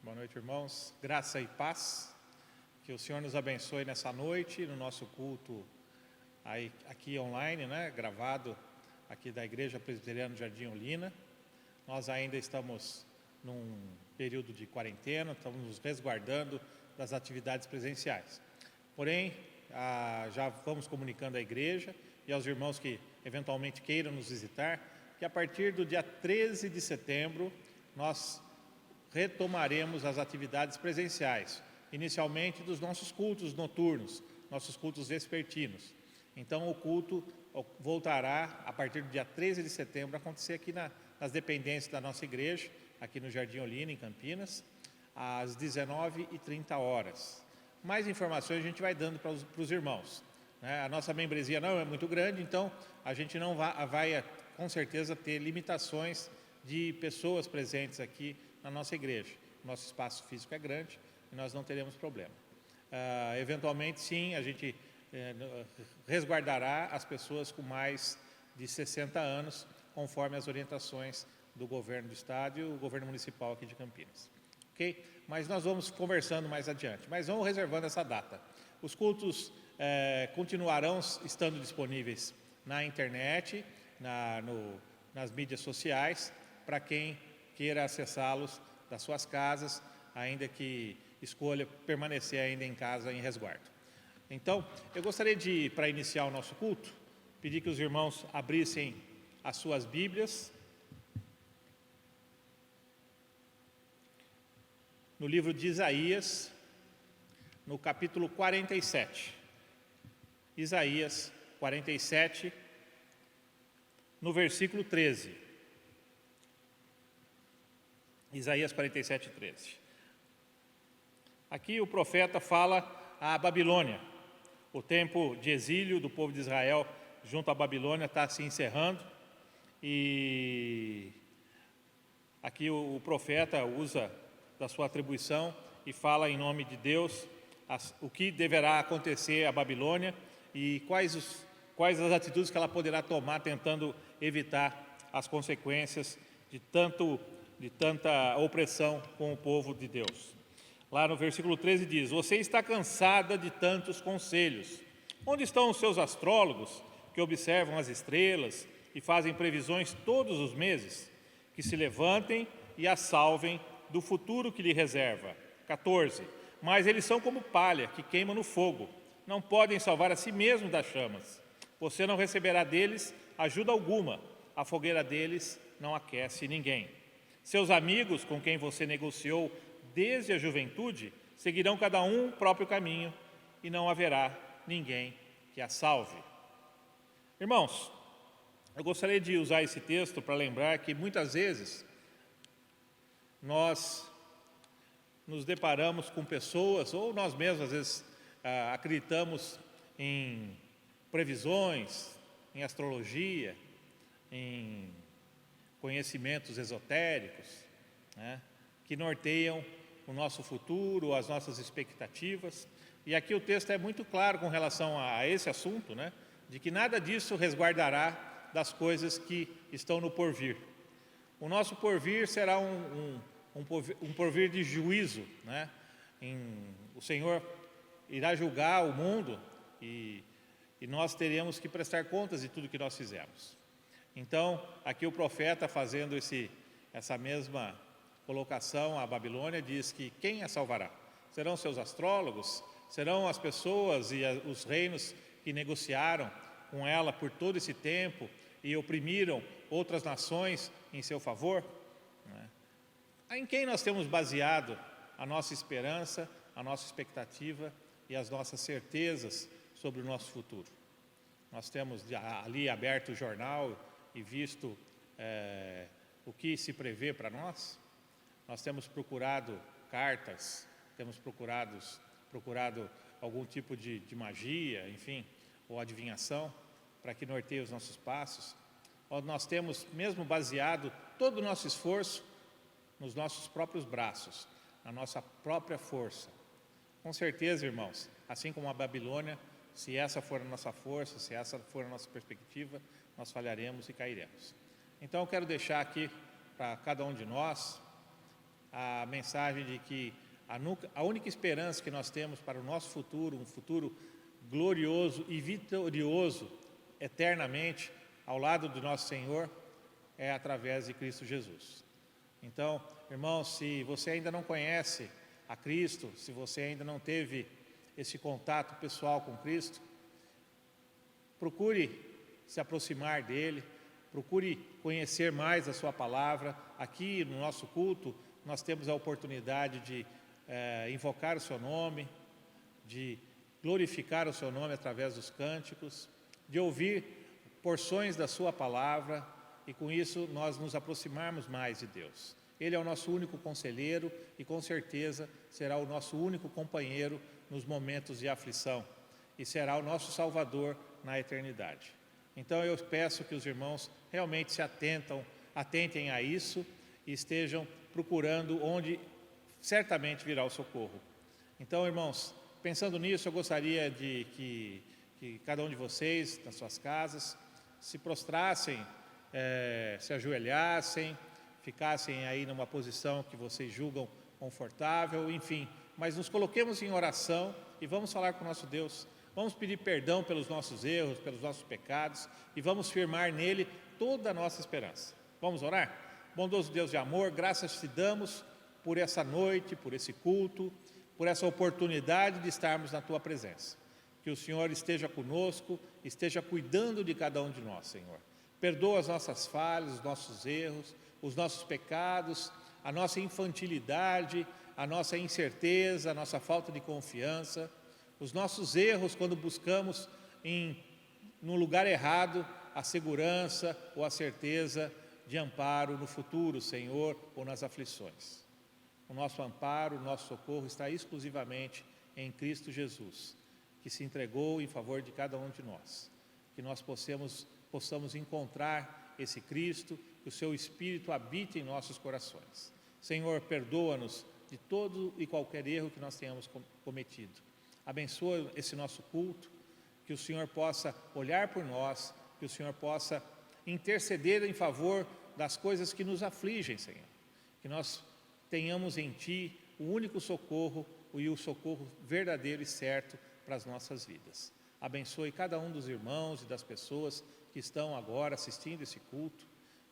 Boa noite, irmãos. Graça e paz. Que o Senhor nos abençoe nessa noite, no nosso culto aqui online, gravado aqui da Igreja Presbiteriana do Jardim Olina. Nós ainda estamos num período de quarentena, estamos nos resguardando das atividades presenciais. Porém, já vamos comunicando à igreja e aos irmãos que eventualmente queiram nos visitar, que a partir do dia 13 de setembro, nós retomaremos as atividades presenciais, inicialmente dos nossos cultos noturnos, nossos cultos vespertinos. Então, o culto voltará, a partir do dia 13 de setembro, a acontecer aqui nas dependências da nossa igreja, aqui no Jardim Olina, em Campinas, às 19h30. Mais informações a gente vai dando para os irmãos. A nossa membresia não é muito grande, então a gente não vai com certeza ter limitações de pessoas presentes aqui na nossa igreja. Nosso espaço físico é grande e nós não teremos problema. Eventualmente, sim, a gente resguardará as pessoas com mais de 60 anos, conforme as orientações do governo do estado e o governo municipal aqui de Campinas. Ok? Mas nós vamos conversando mais adiante. Mas vamos reservando essa data. Os cultos continuarão estando disponíveis na internet, nas mídias sociais, para quem queira acessá-los das suas casas, ainda que escolha permanecer ainda em casa em resguardo. Então, eu gostaria de, para iniciar o nosso culto, pedir que os irmãos abrissem as suas Bíblias no livro de Isaías, no capítulo 47. Isaías 47, no versículo 13. Isaías 47, 13. Aqui o profeta fala à Babilônia. O tempo de exílio do povo de Israel junto à Babilônia está se encerrando. E aqui o profeta usa da sua atribuição e fala em nome de Deus o que deverá acontecer à Babilônia e quais as atitudes que ela poderá tomar tentando evitar as consequências de tanta opressão com o povo de Deus. Lá no versículo 13 diz: você está cansada de tantos conselhos. Onde estão os seus astrólogos que observam as estrelas e fazem previsões todos os meses? Que se levantem e a salvem do futuro que lhe reserva. 14. Mas eles são como palha que queima no fogo. Não podem salvar a si mesmos das chamas. Você não receberá deles ajuda alguma. A fogueira deles não aquece ninguém. Seus amigos com quem você negociou desde a juventude seguirão cada um o próprio caminho e não haverá ninguém que a salve. Irmãos, eu gostaria de usar esse texto para lembrar que muitas vezes nós nos deparamos com pessoas, ou nós mesmos às vezes acreditamos em previsões, em astrologia, em conhecimentos esotéricos, que norteiam o nosso futuro, as nossas expectativas. E aqui o texto é muito claro com relação a esse assunto, de que nada disso resguardará das coisas que estão no porvir. O nosso porvir será um porvir de juízo, o Senhor irá julgar o mundo e nós teremos que prestar contas de tudo que nós fizemos. Então, aqui o profeta, fazendo essa mesma colocação à Babilônia, diz que quem a salvará? Serão seus astrólogos? Serão as pessoas e os reinos que negociaram com ela por todo esse tempo e oprimiram outras nações em seu favor? Em quem nós temos baseado a nossa esperança, a nossa expectativa e as nossas certezas sobre o nosso futuro? Nós temos ali aberto o jornal e visto o que se prevê para nós. Nós temos procurado cartas, temos procurado algum tipo de magia, enfim, ou adivinhação, para que norteie os nossos passos. Ou nós temos mesmo baseado todo o nosso esforço nos nossos próprios braços, na nossa própria força. Com certeza, irmãos, assim como a Babilônia, se essa for a nossa força, se essa for a nossa perspectiva, nós falharemos e cairemos. Então eu quero deixar aqui para cada um de nós a mensagem de que a única esperança que nós temos para o nosso futuro, um futuro glorioso e vitorioso eternamente ao lado do nosso Senhor, é através de Cristo Jesus. Então, irmãos, se você ainda não conhece a Cristo, se você ainda não teve esse contato pessoal com Cristo, procure se aproximar dele, procure conhecer mais a sua palavra. Aqui no nosso culto, nós temos a oportunidade de invocar o seu nome, de glorificar o seu nome através dos cânticos, de ouvir porções da sua palavra, e com isso nós nos aproximarmos mais de Deus. Ele é o nosso único conselheiro e com certeza será o nosso único companheiro nos momentos de aflição e será o nosso Salvador na eternidade. Então eu peço que os irmãos realmente se atentem a isso e estejam procurando onde certamente virá o socorro. Então, irmãos, pensando nisso, eu gostaria de que cada um de vocês, nas suas casas, se prostrassem, se ajoelhassem, ficassem aí numa posição que vocês julgam confortável, enfim, mas nos coloquemos em oração e vamos falar com o nosso Deus. Vamos pedir perdão pelos nossos erros, pelos nossos pecados e vamos firmar nele toda a nossa esperança. Vamos orar? Bondoso Deus de amor, graças te damos por essa noite, por esse culto, por essa oportunidade de estarmos na tua presença. Que o Senhor esteja conosco, esteja cuidando de cada um de nós, Senhor. Perdoa as nossas falhas, os nossos erros, os nossos pecados, a nossa infantilidade, a nossa incerteza, a nossa falta de confiança, os nossos erros quando buscamos no lugar errado a segurança ou a certeza de amparo no futuro, Senhor, ou nas aflições. O nosso amparo, o nosso socorro está exclusivamente em Cristo Jesus, que se entregou em favor de cada um de nós. Que nós possamos encontrar esse Cristo, que o seu Espírito habite em nossos corações. Senhor, perdoa-nos de todo e qualquer erro que nós tenhamos cometido. Abençoa esse nosso culto, que o Senhor possa olhar por nós, que o Senhor possa interceder em favor das coisas que nos afligem, Senhor. Que nós tenhamos em Ti o único socorro e o socorro verdadeiro e certo para as nossas vidas. Abençoe cada um dos irmãos e das pessoas que estão agora assistindo esse culto,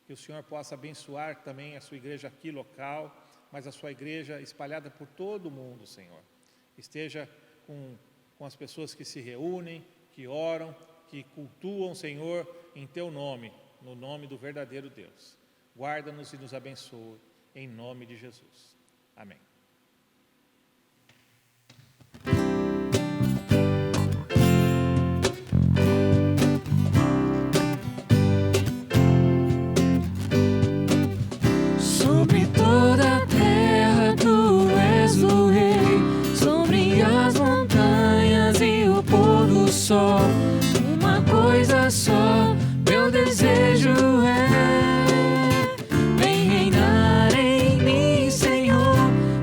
que o Senhor possa abençoar também a sua igreja aqui local, mas a sua igreja espalhada por todo o mundo, Senhor. Esteja com as pessoas que se reúnem, que oram, que cultuam, Senhor, em Teu nome, no nome do verdadeiro Deus. Guarda-nos e nos abençoe, em nome de Jesus. Amém. Sobre toda a terra Tu és o Rei, sobre as montanhas e o pôr do sol. Uma coisa só, meu desejo vem reinar em mim, Senhor,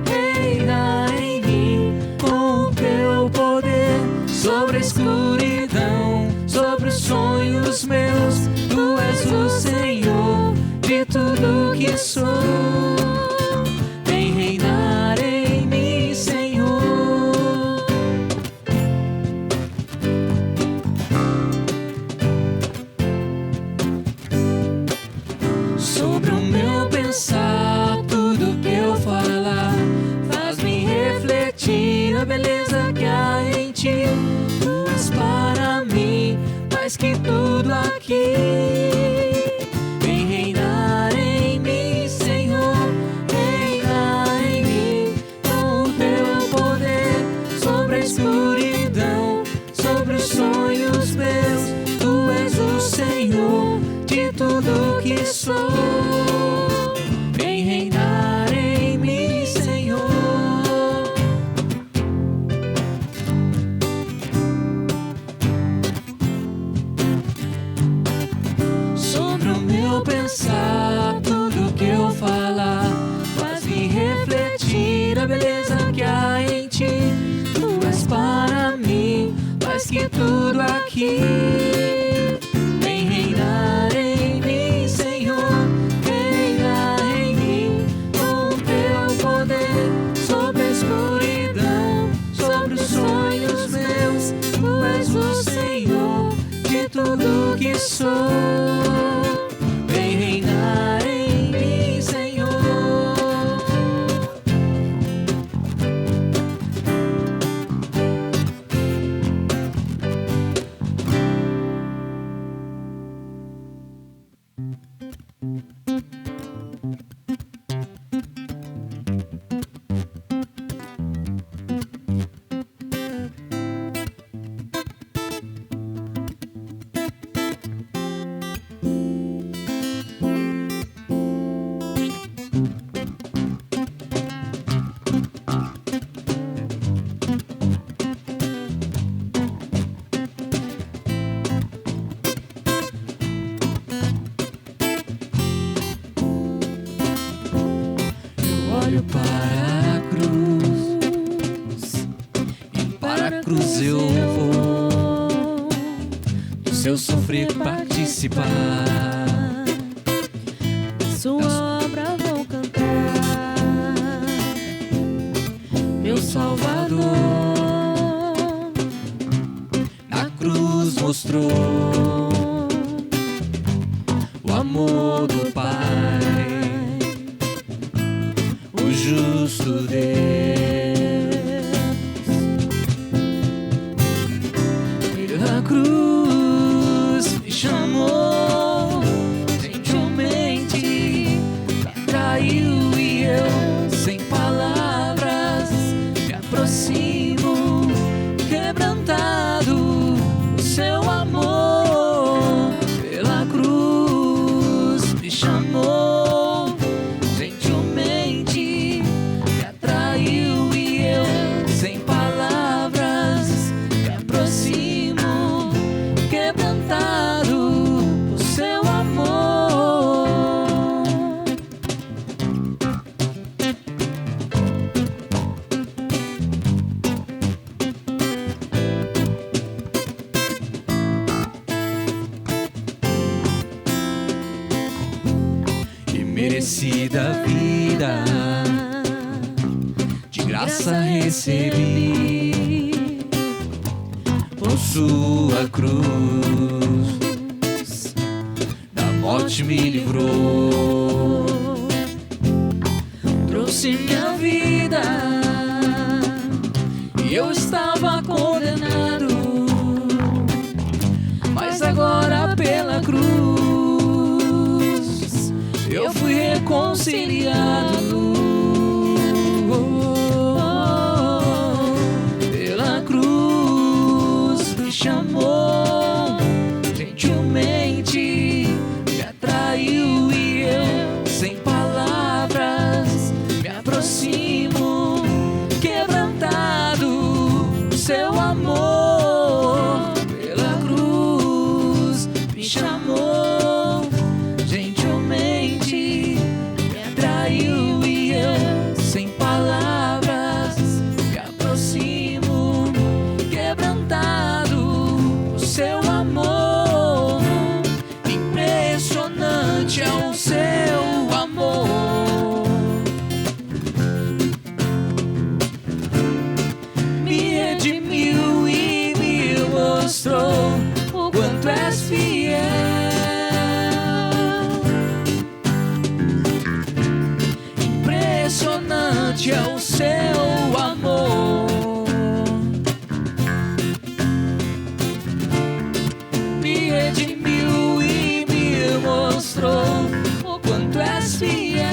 reinar em mim, com o Teu poder, sobre a escuridão, sobre os sonhos meus. Tu és o Senhor de tudo que sou. Vem reinar em mim, Senhor. Sobre o meu pensar, tudo que eu falar, faz-me refletir a beleza que há em Ti. Tu és para mim mais que tudo aqui. Vem reinar em mim, Senhor, reinar em mim, com o Teu poder, sobre a escuridão, sobre os sonhos meus. Tu és o Senhor de tudo que sou. Vem reinar em mim, Senhor. Sobre o meu pensar, tudo que eu falar, faz-me refletir a beleza que há em Ti. Tu és para mim mais que tudo aqui. Vem reinar em mim, Senhor, reinar em mim, com o Teu tudo que sou. Vem reinar em mim, Senhor. Olho para a cruz, e para a cruz eu vou, do seu sofrer participar, Sua obra vou cantar, meu Salvador. Na cruz mostrou o amor do Pai, o justo Deus. Pela cruz me chamou gentilmente, me atraiu e eu, sem palavras, me aproximo, quebrantado o seu amor. Pela cruz me chamou gentilmente, me atraiu e eu, sem palavras, me aproximo, quebrantado o seu amor. E merecida vida, de graça recebi, por sua cruz, da morte me livrou, trouxe minha vida, e eu estava condenado, mas agora pela cruz eu fui reconciliado. Pela cruz me chamou gentilmente, me atraiu e eu, sem palavras, me aproximo, quebrantado o seu amor. Pela cruz me chamou gentilmente, me atraiu e eu, sem palavras, me aproximo, quebrantado o seu amor. Impressionante é o seu amor. Me redimiu e me mostrou o quanto és fiel. Impressionante é o seu amor. Me redimiu e me mostrou o quanto és fiel.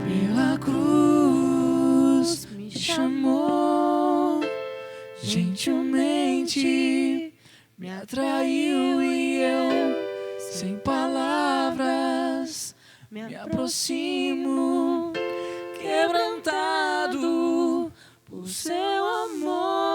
Pela cruz me chamou gentilmente, me atraiu e eu, sem palavras, me aproximo, quebrantado por seu amor.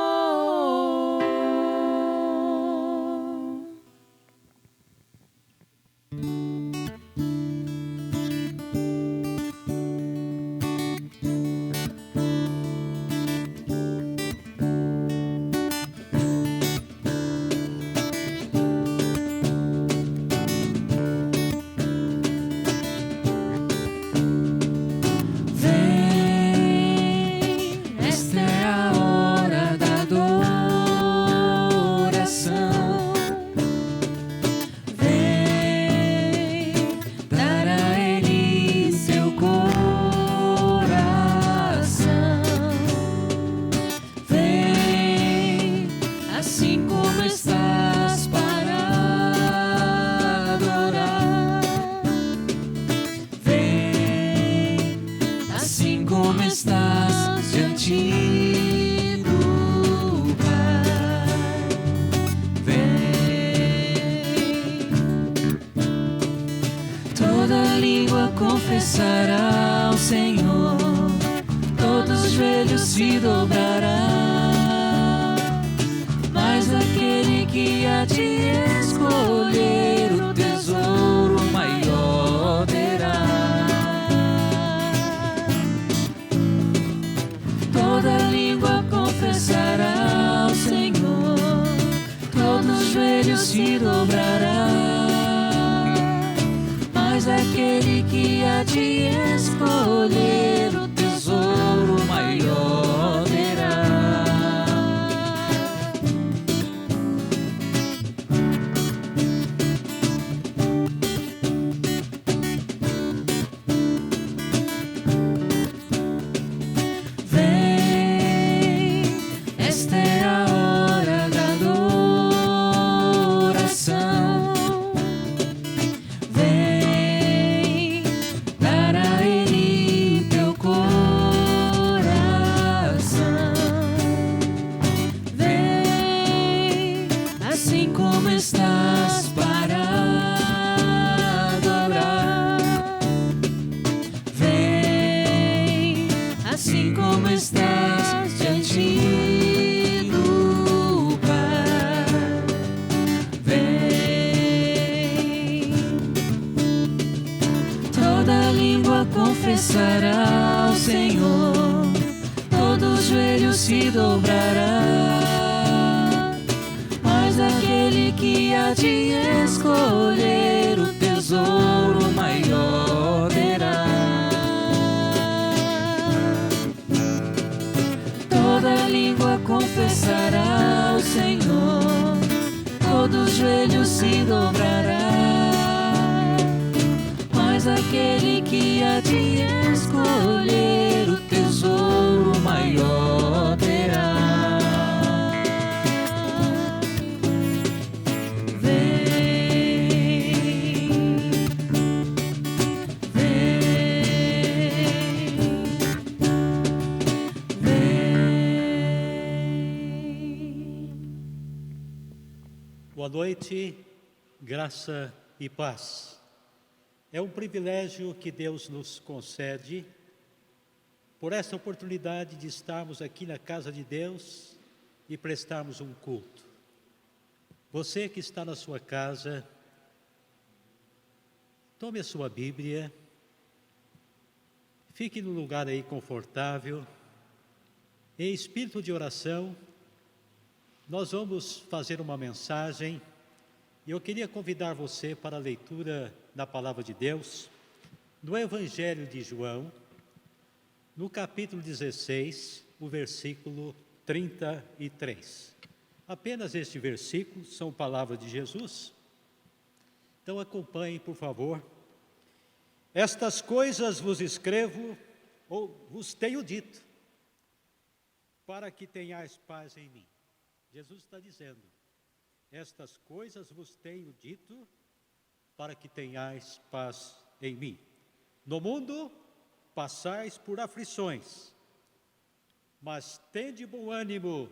diante do Pai. Vem, toda língua confessará ao Senhor, todos os joelhos se dobrarão, mas aquele que há de escolher o tesouro maior terá. Toda língua confessará ao Senhor, todos os joelhos se dobrarão, mas aquele que há de escolher o tesouro maior terá. Vem, esta é a hora da adoração. Vem, dar a Ele o teu coração. Vem, assim como estás para adorar. Vem, assim como estás diante do Pai. Vem, toda língua confessará ao Senhor, todos os joelhos se dobrarão, mas aquele que há de escolher o tesouro maior terá. Toda língua confessará ao Senhor, todos os joelhos se dobrarão, mas aquele que há de escolher o tesouro maior terá. Vem, Boa noite, graça e paz. É um privilégio que Deus nos concede por essa oportunidade de estarmos aqui na casa de Deus e prestarmos um culto. Você que está na sua casa, tome a sua Bíblia, fique num lugar aí confortável, em espírito de oração. Nós vamos fazer uma mensagem e eu queria convidar você para a leitura da Palavra de Deus no Evangelho de João, no capítulo 16, o versículo 33. Apenas este versículo são palavras de Jesus. Então acompanhem, por favor. Estas coisas vos escrevo, ou vos tenho dito, para que tenhais paz em mim. Jesus está dizendo, estas coisas vos tenho dito para que tenhais paz em mim. No mundo passais por aflições, mas tende bom ânimo,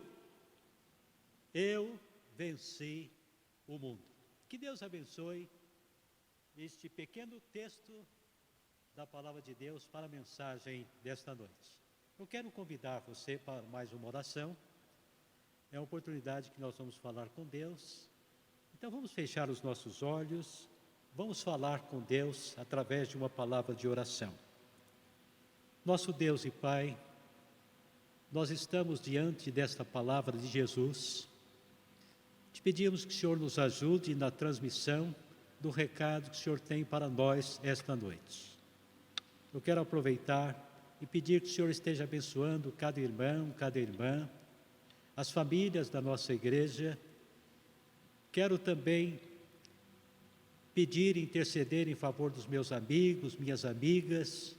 eu venci o mundo. Que Deus abençoe este pequeno texto da Palavra de Deus para a mensagem desta noite. Eu quero convidar você para mais uma oração. É uma oportunidade que nós vamos falar com Deus. Então vamos fechar os nossos olhos, vamos falar com Deus através de uma palavra de oração. Nosso Deus e Pai, nós estamos diante desta palavra de Jesus. Te pedimos que o Senhor nos ajude na transmissão do recado que o Senhor tem para nós esta noite. Eu quero aproveitar e pedir que o Senhor esteja abençoando cada irmão, cada irmã, as famílias da nossa igreja. Quero também pedir e interceder em favor dos meus amigos, minhas amigas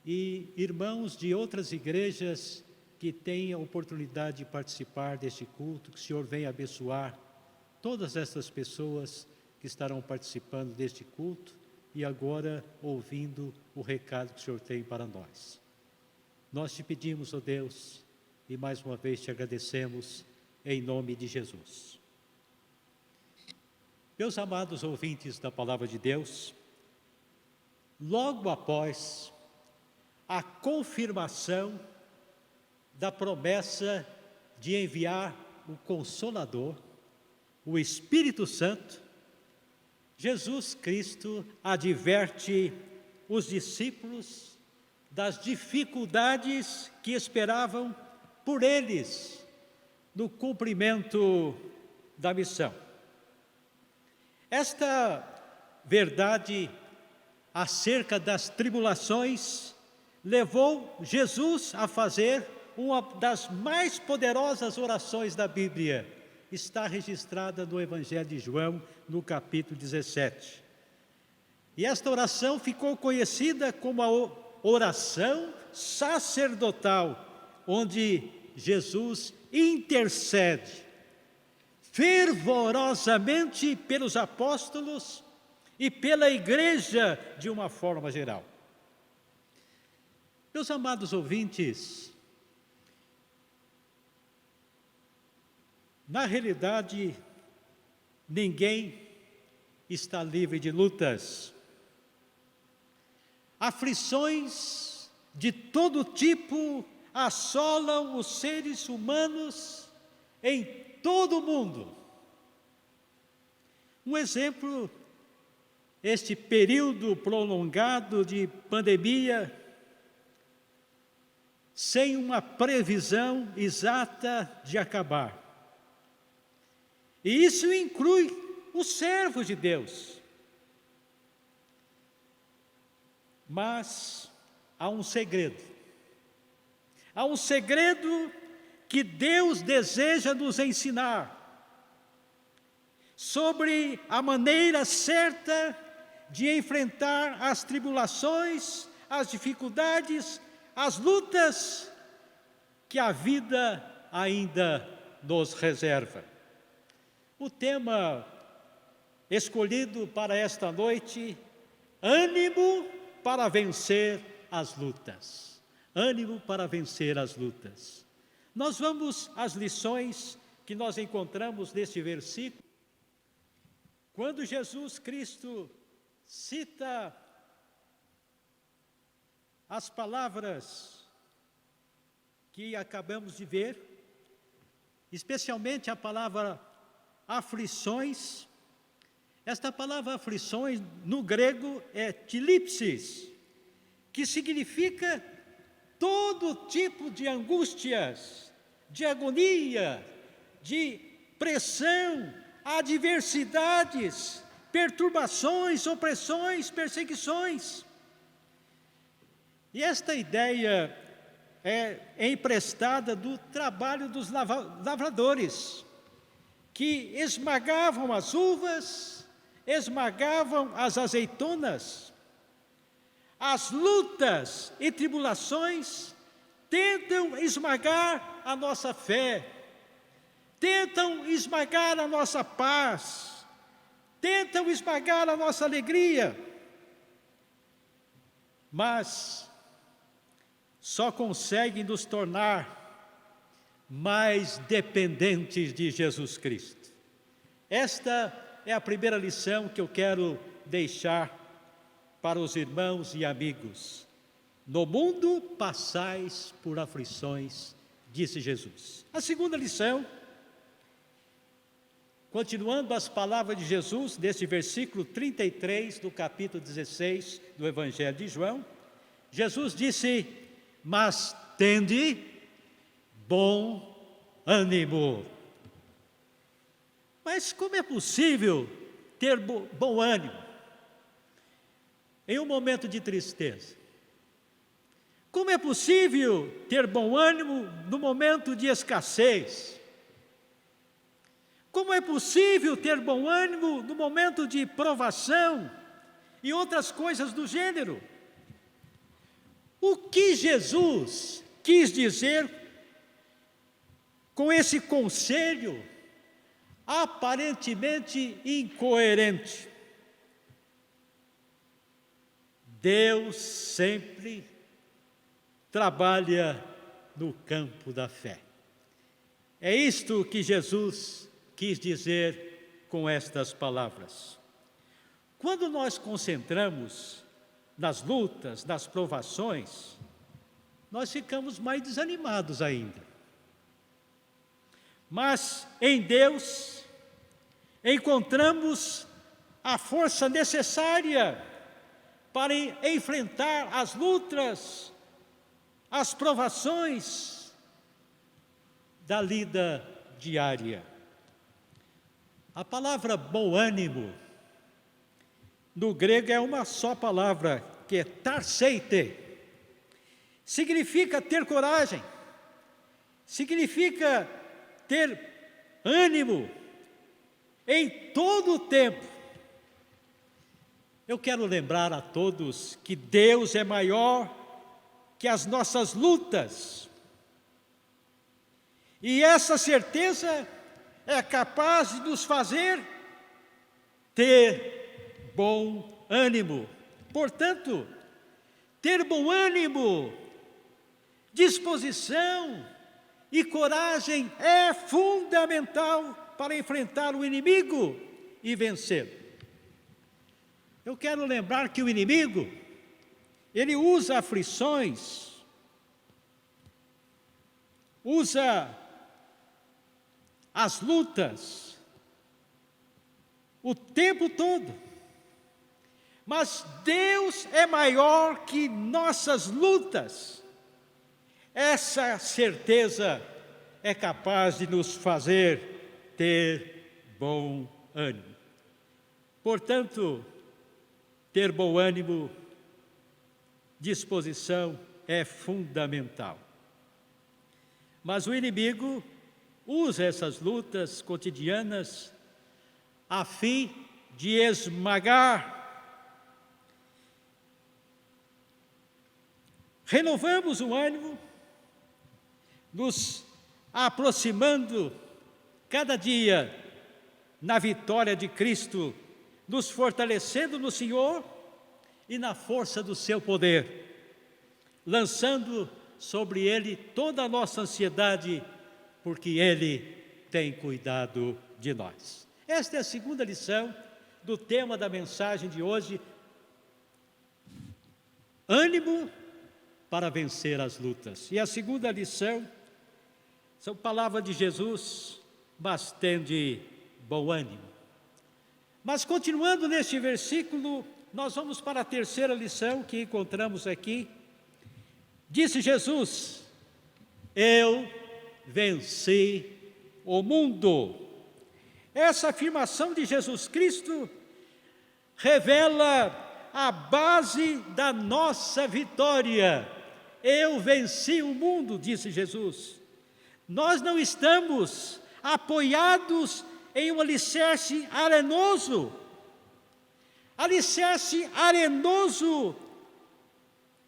e irmãos de outras igrejas que têm a oportunidade de participar deste culto, que o Senhor venha abençoar todas essas pessoas que estarão participando deste culto e agora ouvindo o recado que o Senhor tem para nós. nós te pedimos, ó Deus, e mais uma vez te agradecemos, em nome de Jesus. Meus amados ouvintes da Palavra de Deus, logo após a confirmação da promessa de enviar o Consolador, o Espírito Santo, Jesus Cristo adverte os discípulos das dificuldades que esperavam por eles no cumprimento da missão. Esta verdade acerca das tribulações levou Jesus a fazer uma das mais poderosas orações da Bíblia. Está registrada no Evangelho de João, no capítulo 17. E esta oração ficou conhecida como a oração sacerdotal, onde Jesus intercede fervorosamente pelos apóstolos e pela igreja de uma forma geral. Meus amados ouvintes, na realidade, ninguém está livre de lutas. Aflições de todo tipo assolam os seres humanos em todo o mundo. Um exemplo, este período prolongado de pandemia, sem uma previsão exata de acabar. E isso inclui os servos de Deus. Mas há um segredo. Há um segredo que Deus deseja nos ensinar sobre a maneira certa de enfrentar as tribulações, as dificuldades, as lutas que a vida ainda nos reserva. O tema escolhido para esta noite, ânimo para vencer as lutas. Ânimo para vencer as lutas. Nós vamos às lições que nós encontramos neste versículo. Quando Jesus Cristo cita as palavras que acabamos de ver, especialmente a palavra aflições. Esta palavra aflições no grego é tilipsis, que significa todo tipo de angústias, de agonia, de pressão, adversidades, perturbações, opressões, perseguições. E esta ideia é emprestada do trabalho dos lavradores, que esmagavam as uvas, esmagavam as azeitonas. As lutas e tribulações tentam esmagar a nossa fé, tentam esmagar a nossa paz, tentam esmagar a nossa alegria, mas só conseguem nos tornar mais dependentes de Jesus Cristo. Esta é a primeira lição que eu quero deixar para os irmãos e amigos. No mundo passais por aflições, disse Jesus. A segunda lição, continuando as palavras de Jesus, neste versículo 33 do capítulo 16 do Evangelho de João, Jesus disse: mas tende bom ânimo. Mas como é possível ter bom ânimo em um momento de tristeza? Como é possível ter bom ânimo no momento de escassez? Como é possível ter bom ânimo no momento de provação e outras coisas do gênero? O que Jesus quis dizer com esse conselho aparentemente incoerente? Deus sempre trabalha no campo da fé. É isto que Jesus quis dizer com estas palavras. Quando nós concentramos nas lutas, nas provações, nós ficamos mais desanimados ainda. Mas em Deus encontramos a força necessária para enfrentar as lutas, as provações da lida diária. A palavra bom ânimo, no grego é uma só palavra, que é tarseite. Significa ter coragem, significa ter ânimo em todo o tempo. Eu quero lembrar a todos que Deus é maior que as nossas lutas. E essa certeza é capaz de nos fazer ter bom ânimo. Portanto, ter bom ânimo, disposição e coragem é fundamental para enfrentar o inimigo e vencê-lo. Eu quero lembrar que o inimigo, ele usa aflições, usa as lutas o tempo todo. Mas Deus é maior que nossas lutas. Essa certeza é capaz de nos fazer ter bom ânimo. Portanto, ter bom ânimo, disposição é fundamental. Mas o inimigo usa essas lutas cotidianas a fim de esmagar. Renovamos o ânimo, nos aproximando cada dia na vitória de Cristo, nos fortalecendo no Senhor e na força do seu poder, lançando sobre Ele toda a nossa ansiedade, porque Ele tem cuidado de nós. Esta é a segunda lição do tema da mensagem de hoje: ânimo para vencer as lutas. E a segunda lição são palavras de Jesus, mas tende bom ânimo. Mas continuando neste versículo, nós vamos para a terceira lição que encontramos aqui. Disse Jesus: eu venci o mundo. Essa afirmação de Jesus Cristo revela a base da nossa vitória. Eu venci o mundo, disse Jesus. Nós não estamos apoiados em um alicerce arenoso. Alicerce arenoso,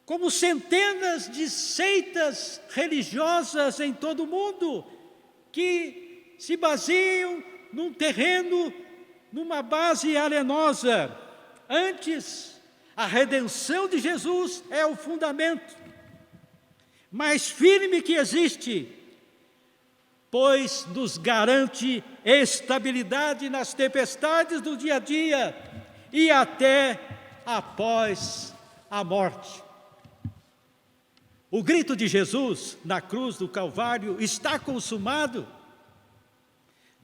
como centenas de seitas religiosas em todo o mundo, que se baseiam num terreno, numa base arenosa. Antes, a redenção de Jesus é o fundamento mais firme que existe, pois nos garante estabilidade nas tempestades do dia a dia e até após a morte. O grito de Jesus na cruz do Calvário, está consumado,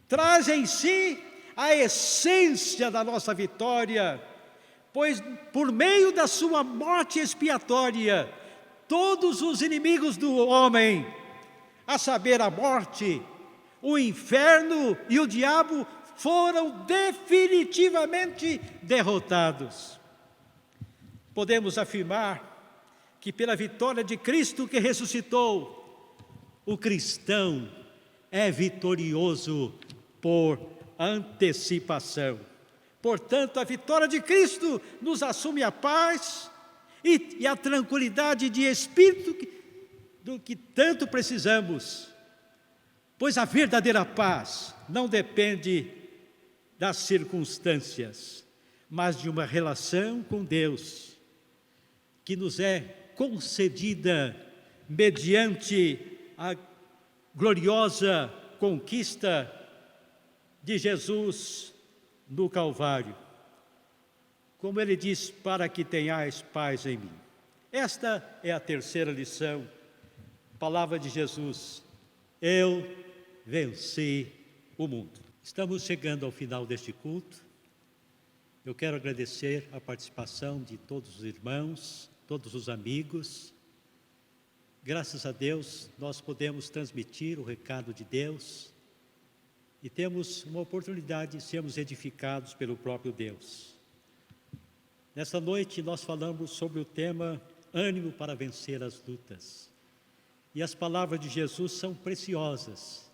traz em si a essência da nossa vitória, pois por meio da sua morte expiatória, todos os inimigos do homem, a saber, a morte, o inferno e o diabo, foram definitivamente derrotados. Podemos afirmar que pela vitória de Cristo que ressuscitou, o cristão é vitorioso por antecipação. Portanto, a vitória de Cristo nos assume a paz e a tranquilidade de espírito do que tanto precisamos, pois a verdadeira paz não depende das circunstâncias, mas de uma relação com Deus, que nos é concedida mediante a gloriosa conquista de Jesus no Calvário. Como ele diz, para que tenhais paz em mim. Esta é a terceira lição, palavra de Jesus: eu venci o mundo. Estamos chegando ao final deste culto. Eu quero agradecer a participação de todos os irmãos, todos os amigos. Graças a Deus, nós podemos transmitir o recado de Deus e temos uma oportunidade de sermos edificados pelo próprio Deus. Nessa noite, nós falamos sobre o tema ânimo para vencer as lutas. E as palavras de Jesus são preciosas.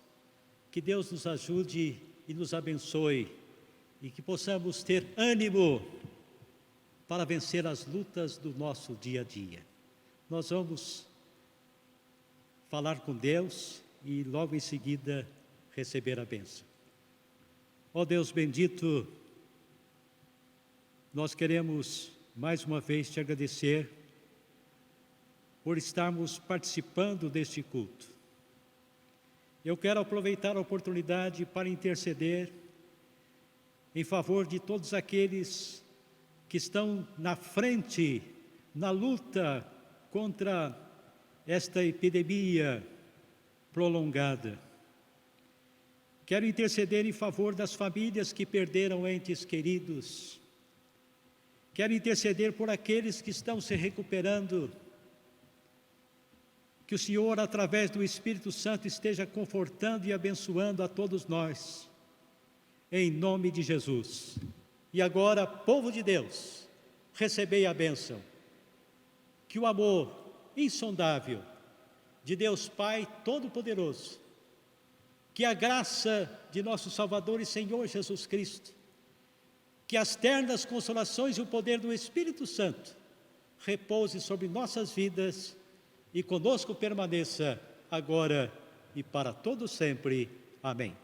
Que Deus nos ajude e nos abençoe e que possamos ter ânimo para vencer as lutas do nosso dia a dia. Nós vamos falar com Deus e logo em seguida receber a bênção. Ó Deus bendito, nós queremos mais uma vez te agradecer por estarmos participando deste culto. Eu quero aproveitar a oportunidade para interceder em favor de todos aqueles que estão na frente, na luta contra esta epidemia prolongada. Quero interceder em favor das famílias que perderam entes queridos. Quero interceder por aqueles que estão se recuperando. Que o Senhor, através do Espírito Santo, esteja confortando e abençoando a todos nós, em nome de Jesus. E agora, povo de Deus, recebei a bênção. Que o amor insondável de Deus Pai Todo-Poderoso, que a graça de nosso Salvador e Senhor Jesus Cristo, que as ternas consolações e o poder do Espírito Santo repouse sobre nossas vidas e conosco permaneça agora e para todo sempre. Amém.